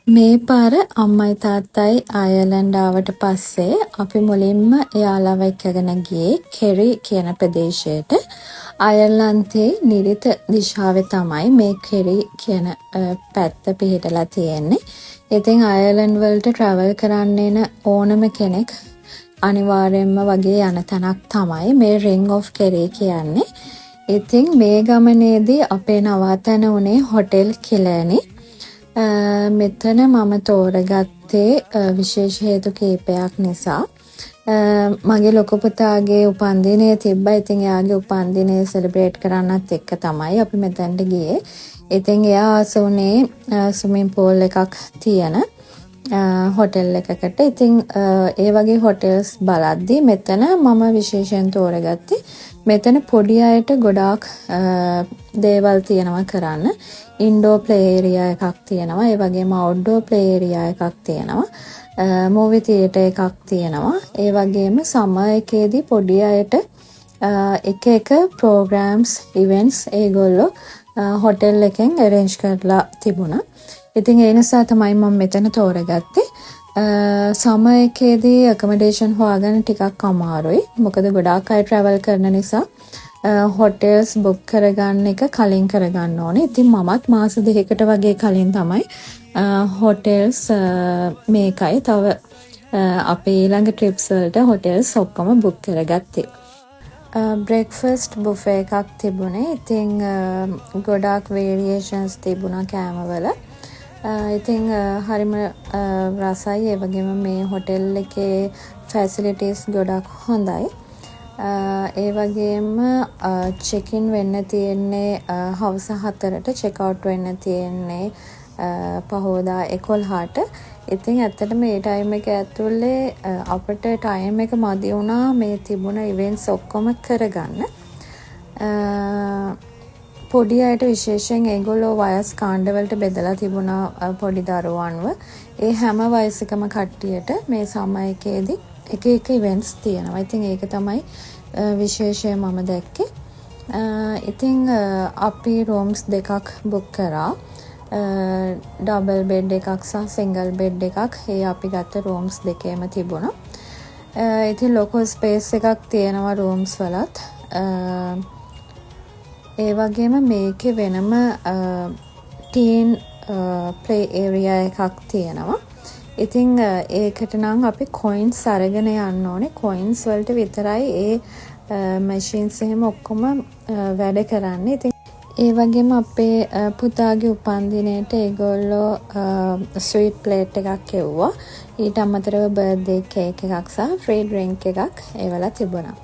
මේ පාර අම්මයි තාත්තයි අයර්ලන්ඩ් ආවට පස්සේ අපි මුලින්ම එයාලව එක්කගෙන ගියේ කෙරි කියන ප්‍රදේශයට. අයර්ලන්තයේ නිරිත දිශාවේ තමයි මේ කෙරි කියන පැත්ත පිහිටලා තියෙන්නේ. ඉතින් අයර්ලන්ඩ් වලට ට්‍රැවල් කරන්න එන ඕනම කෙනෙක් අනිවාර්යෙන්ම වගේ යන තැනක් තමයි මේ රිංග් ඔෆ් කෙරි කියන්නේ. ඉතින් මේ ගමනේදී අපේ නවාතැන උනේ හොටෙල් කිලර්නි. මෙතන මම තෝරගත්තේ විශේෂ හේතු කීපයක් නිසා. මගේ ලොකු පුතාගේ උපන්දිනය තිබ්බා. ඉතින් එයාගේ උපන්දිනය සෙලිබ්‍රේට් කරන්නත් එක්ක තමයි අපි මෙතනට ගියේ. ඉතින් එයා ආස වුණේ ස්විමින් පූල් එකක් තියෙන හොටෙල් එකකට. ඉතින් ඒ වගේ හොටෙල්ස් බලද්දී මෙතන මම විශේෂයෙන් තෝරගත්තේ මෙතන පොඩි අයට ගොඩාක් දේවල් තියෙනවා කරන්න. ඉන්ඩෝර් ප්ලේ ඒරියා එකක් තියෙනවා. ඒ වගේම අවුට්ඩෝර් ප්ලේ ඒරියා එකක් තියෙනවා. මූවි තියේටර් එකක් තියෙනවා. ඒ වගේම සමර් එකේදී පොඩි අයට එක එක ප්‍රෝග්‍රෑම්ස් ඉවෙන්ට්ස් ඒගොල්ලෝ හොටෙල් එකෙන් arrange කරලා තිබුණා. ඉතින් ඒ නිසා තමයි මම මෙතන තෝරගත්තේ. සමර් එකේදී accommodation හොයාගන්න ටිකක් අමාරුයි. මොකද ගොඩාක් අය travel කරන නිසා හොටෙල්ස් බුක් කරගන්න එක කලින් කරගන්න ඕනේ. ඉතින් මමත් මාස 2කට වගේ කලින් තමයි හොටෙල්ස් මේකයි තව අපේ ඊළඟ ට්‍රිප්ස් වලට හොටෙල්ස් ඔක්කොම බුක් කරගත්තේ. බ්‍රෙක්ෆාස්ට් බුෆේ එකක් තිබුණේ. ඉතින් ගොඩාක් වේරියේෂන්ස් තිබුණා කෑමවල. ඉතින් හරිම රසයි. ඒ වගේම මේ හොටෙල් එකේ ෆැසිලිටිස් ගොඩක් හොඳයි. ඒ වගේම චෙකින් වෙන්න තියෙන්නේ හවස 4ට, චෙක් අවුට් වෙන්න තියෙන්නේ පහෝදා 11ට. ඉතින් ඇත්තටම මේ ටයිම් එක ඇතුලේ අපිට ටයිම් එක මදි වුණා මේ තිබුණ ඉවෙන්ට්ස් ඔක්කොම කරගන්න. පොඩි අයට විශේෂයෙන් ඒගොල්ලෝ වයස් කාණ්ඩවලට බෙදලා තිබුණා පොඩි දරුවන්ව. ඒ හැම වයසකම කට්ටියට මේ සමය එකේදී එක එක ඉවෙන්ට්ස් තියෙනවා. ඉතින් ඒක තමයි විශේෂය මම දැක්කේ. ඉතින් අපි රූම්ස් දෙකක් බුක් කරා. ඩබල් බෙඩ් එකක් සහ සිංගල් බෙඩ් එකක්. ඒ අපි ගත්ත රූම්ස් දෙකේම තිබුණා. ඉතින් ලොකු ස්පේස් එකක් තියෙනවා රූම්ස් වලත්. ඒ වගේම මේකේ වෙනම ටීන් ප්ලේ ඒරියා එකක් තියෙනවා. ඉතින් ඒකට නම් අපි කොයින්ස් අරගෙන යන්න ඕනේ. කොයින්ස් වලට විතරයි ඒ මැෂින්ස් එහෙම ඔක්කොම වැඩ කරන්නේ. ඉතින් ඒ වගේම අපේ පුතාගේ උපන්දිනයට ඒගොල්ලෝ ස්වීට් ප්ලේට් එකක් එව්වා. ඊට අමතරව බර්ත්ඩේ කේක් එකක් සහ ෆ්‍රී ඩ්‍රින්ක් එකක් ඒවලා තිබුණා.